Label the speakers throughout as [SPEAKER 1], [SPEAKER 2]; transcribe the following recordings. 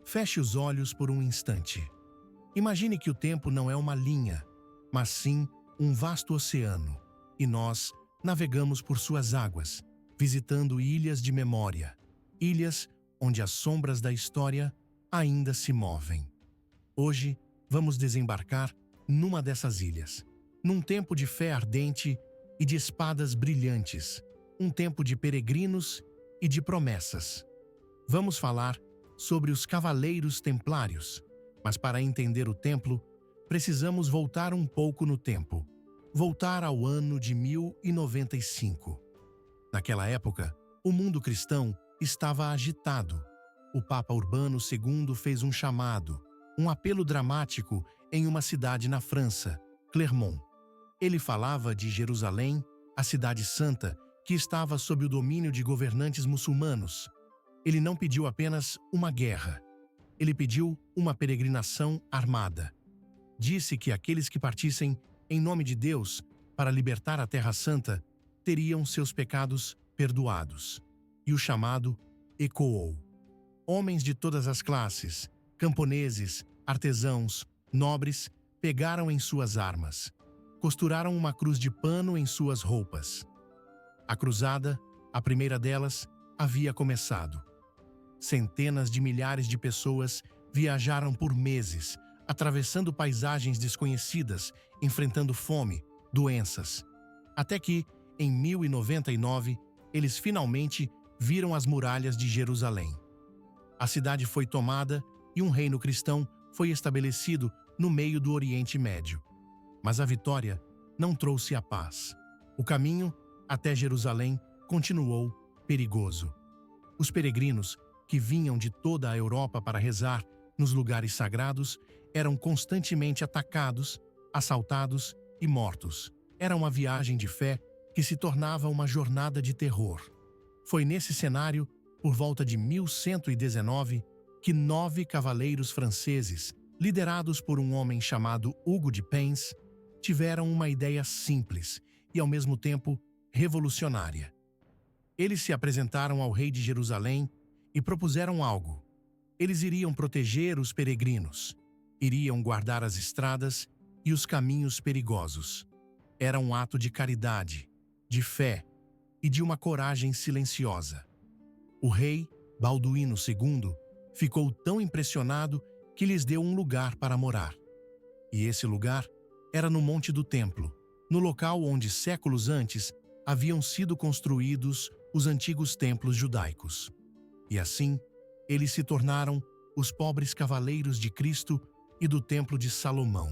[SPEAKER 1] Feche os olhos por um instante. Imagine que o tempo não é uma linha, mas sim um vasto oceano, e nós navegamos por suas águas, visitando ilhas de memória, ilhas onde as sombras da história ainda se movem. Hoje, vamos desembarcar numa dessas ilhas, num tempo de fé ardente e de espadas brilhantes, um tempo de peregrinos e de promessas. Vamos falar sobre os Cavaleiros Templários, mas para entender o templo, precisamos voltar um pouco no tempo. Voltar ao ano de 1095. Naquela época, o mundo cristão estava agitado. O Papa Urbano II fez um chamado, um apelo dramático em uma cidade na França, Clermont. Ele falava de Jerusalém, a cidade santa, que estava sob o domínio de governantes muçulmanos. Ele não pediu apenas uma guerra. Ele pediu uma peregrinação armada. Disse que aqueles que partissem em nome de Deus para libertar a Terra Santa teriam seus pecados perdoados. E o chamado ecoou. Homens de todas as classes, camponeses, artesãos, nobres, pegaram em suas armas. Costuraram uma cruz de pano em suas roupas. A cruzada, a primeira delas, havia começado. Centenas de milhares de pessoas viajaram por meses, atravessando paisagens desconhecidas, enfrentando fome, doenças. Até que, em 1099, eles finalmente viram as muralhas de Jerusalém. A cidade foi tomada e um reino cristão foi estabelecido no meio do Oriente Médio. Mas a vitória não trouxe a paz. O caminho até Jerusalém continuou perigoso. Os peregrinos, que vinham de toda a Europa para rezar nos lugares sagrados, eram constantemente atacados, assaltados e mortos. Era uma viagem de fé que se tornava uma jornada de terror. Foi nesse cenário, por volta de 1119, que 9 cavaleiros franceses, liderados por um homem chamado Hugo de Payns, tiveram uma ideia simples e, ao mesmo tempo, revolucionária. Eles se apresentaram ao rei de Jerusalém e propuseram algo. Eles iriam proteger os peregrinos, iriam guardar as estradas e os caminhos perigosos. Era um ato de caridade, de fé e de uma coragem silenciosa. O rei, Balduíno II, ficou tão impressionado que lhes deu um lugar para morar. E esse lugar era no Monte do Templo, no local onde séculos antes haviam sido construídos os antigos templos judaicos. E assim, eles se tornaram os pobres cavaleiros de Cristo e do Templo de Salomão.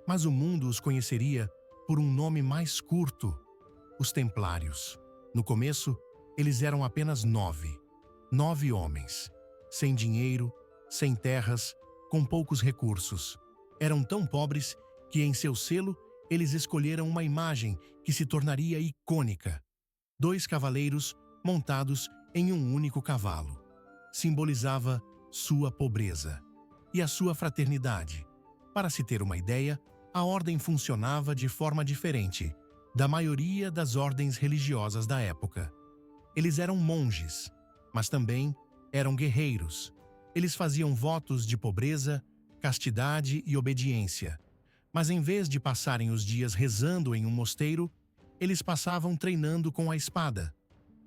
[SPEAKER 1] Mas o mundo os conheceria por um nome mais curto: os Templários. No começo, eles eram apenas 9 homens, sem dinheiro, sem terras, com poucos recursos. Eram tão pobres que em seu selo eles escolheram uma imagem que se tornaria icônica: 2 cavaleiros montados em um único cavalo. Simbolizava sua pobreza e a sua fraternidade. Para se ter uma ideia, a ordem funcionava de forma diferente da maioria das ordens religiosas da época. Eles eram monges, mas também eram guerreiros. Eles faziam votos de pobreza, castidade e obediência. Mas em vez de passarem os dias rezando em um mosteiro, eles passavam treinando com a espada.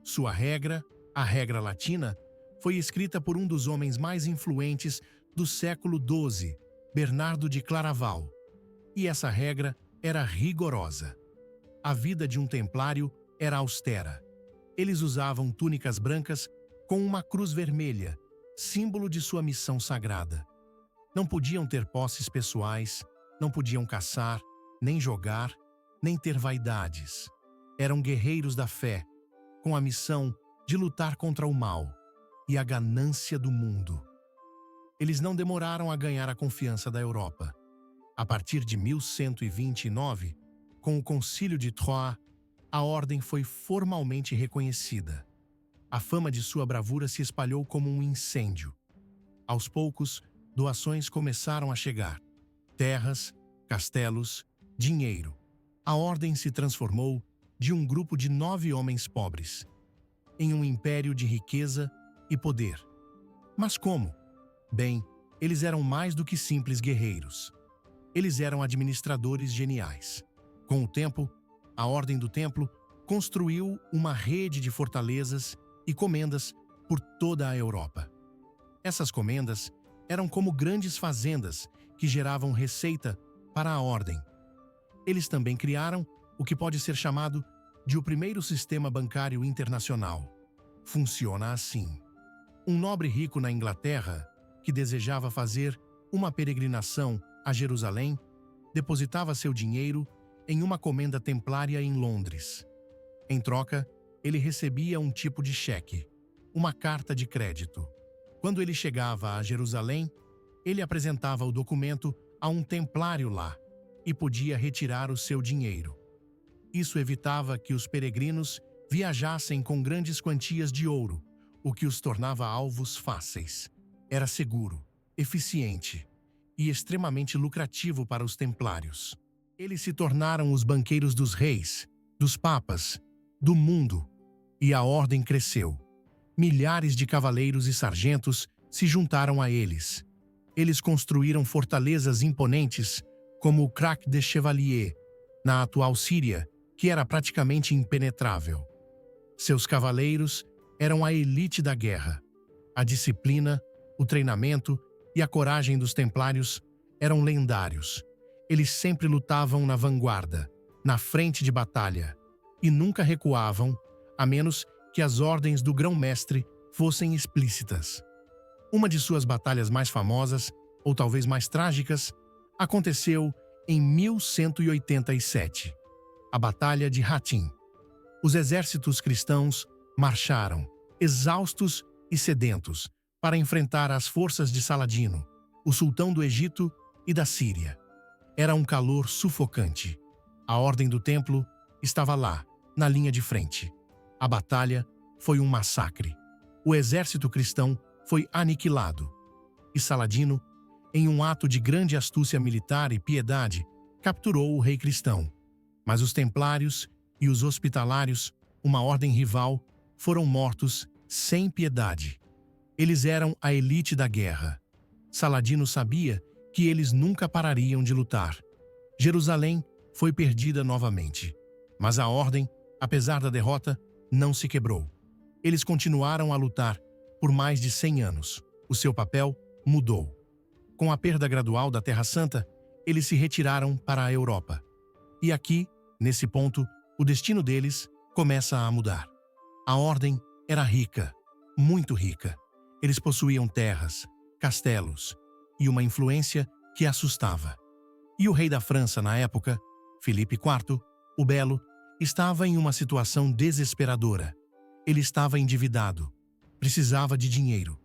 [SPEAKER 1] Sua regra, a regra latina, foi escrita por um dos homens mais influentes do século XII, Bernardo de Claraval. E essa regra era rigorosa. A vida de um templário era austera. Eles usavam túnicas brancas com uma cruz vermelha, símbolo de sua missão sagrada. Não podiam ter posses pessoais, não podiam caçar, nem jogar, nem ter vaidades. Eram guerreiros da fé, com a missão de lutar contra o mal e a ganância do mundo. Eles não demoraram a ganhar a confiança da Europa. A partir de 1129, com o Concílio de Troyes, a ordem foi formalmente reconhecida. A fama de sua bravura se espalhou como um incêndio. Aos poucos, doações começaram a chegar. Terras, castelos, dinheiro. A ordem se transformou de um grupo de 9 homens pobres em um império de riqueza e poder. Mas como? Bem, eles eram mais do que simples guerreiros. Eles eram administradores geniais. Com o tempo, a Ordem do Templo construiu uma rede de fortalezas e comendas por toda a Europa. Essas comendas eram como grandes fazendas que geravam receita para a Ordem. Eles também criaram o que pode ser chamado de o primeiro sistema bancário internacional. Funciona assim. Um nobre rico na Inglaterra, que desejava fazer uma peregrinação a Jerusalém, depositava seu dinheiro em uma comenda templária em Londres. Em troca, ele recebia um tipo de cheque, uma carta de crédito. Quando ele chegava a Jerusalém, ele apresentava o documento a um templário lá e podia retirar o seu dinheiro. Isso evitava que os peregrinos viajassem com grandes quantias de ouro, o que os tornava alvos fáceis. Era seguro, eficiente e extremamente lucrativo para os templários. Eles se tornaram os banqueiros dos reis, dos papas, do mundo, e a ordem cresceu. Milhares de cavaleiros e sargentos se juntaram a eles. Eles construíram fortalezas imponentes como o Crac de Chevalier, na atual Síria, que era praticamente impenetrável. Seus cavaleiros eram a elite da guerra. A disciplina, o treinamento e a coragem dos templários eram lendários. Eles sempre lutavam na vanguarda, na frente de batalha, e nunca recuavam, a menos que as ordens do grão-mestre fossem explícitas. Uma de suas batalhas mais famosas, ou talvez mais trágicas, aconteceu em 1187, a Batalha de Hattin. Os exércitos cristãos marcharam, exaustos e sedentos, para enfrentar as forças de Saladino, o sultão do Egito e da Síria. Era um calor sufocante. A Ordem do Templo estava lá, na linha de frente. A batalha foi um massacre. O exército cristão foi aniquilado. E Saladino, em um ato de grande astúcia militar e piedade, capturou o rei cristão. Mas os templários e os hospitalários, uma ordem rival, foram mortos sem piedade. Eles eram a elite da guerra. Saladino sabia que eles nunca parariam de lutar. Jerusalém foi perdida novamente. Mas a ordem, apesar da derrota, não se quebrou. Eles continuaram a lutar por mais de 100 anos. O seu papel mudou. Com a perda gradual da Terra Santa, eles se retiraram para a Europa. E aqui, nesse ponto, o destino deles começa a mudar. A ordem era rica, muito rica. Eles possuíam terras, castelos e uma influência que assustava. E o rei da França na época, Filipe IV, o Belo, estava em uma situação desesperadora. Ele estava endividado, precisava de dinheiro.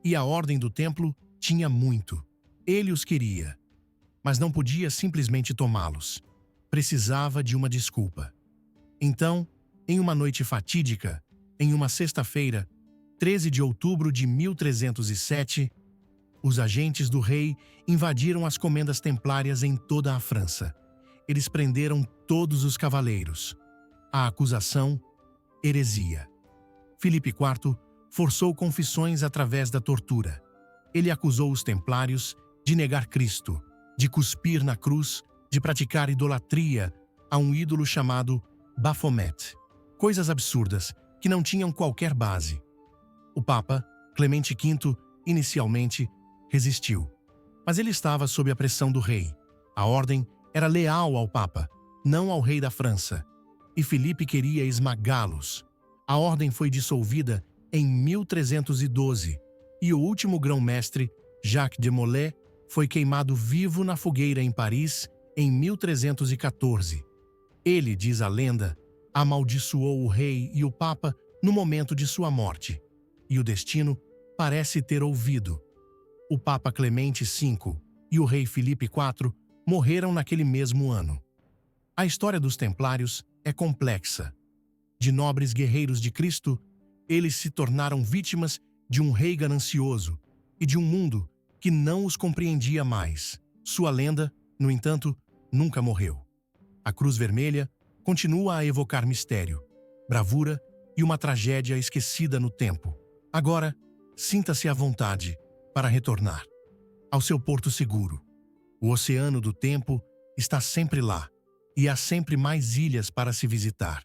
[SPEAKER 1] E a Ordem do Templo tinha muito. Ele os queria, mas não podia simplesmente tomá-los. Precisava de uma desculpa. Então, em uma noite fatídica, em uma sexta-feira, 13 de outubro de 1307, os agentes do rei invadiram as comendas templárias em toda a França. Eles prenderam todos os cavaleiros. A acusação: heresia. Filipe IV forçou confissões através da tortura. Ele acusou os templários de negar Cristo, de cuspir na cruz, de praticar idolatria a um ídolo chamado Baphomet. Coisas absurdas que não tinham qualquer base. O Papa, Clemente V, inicialmente, resistiu. Mas ele estava sob a pressão do rei. A ordem era leal ao Papa, não ao rei da França. E Filipe queria esmagá-los. A ordem foi dissolvida em 1312 e o último grão-mestre, Jacques de Molay, foi queimado vivo na fogueira em Paris em 1314. Ele, diz a lenda, amaldiçoou o rei e o Papa no momento de sua morte. E o destino parece ter ouvido. O Papa Clemente V e o rei Filipe IV morreram naquele mesmo ano. A história dos Templários é complexa. De nobres guerreiros de Cristo, eles se tornaram vítimas de um rei ganancioso e de um mundo que não os compreendia mais. Sua lenda, no entanto, nunca morreu. A Cruz Vermelha continua a evocar mistério, bravura e uma tragédia esquecida no tempo. Agora, sinta-se à vontade. para retornar ao seu porto seguro. O oceano do tempo está sempre lá, e há sempre mais ilhas para se visitar.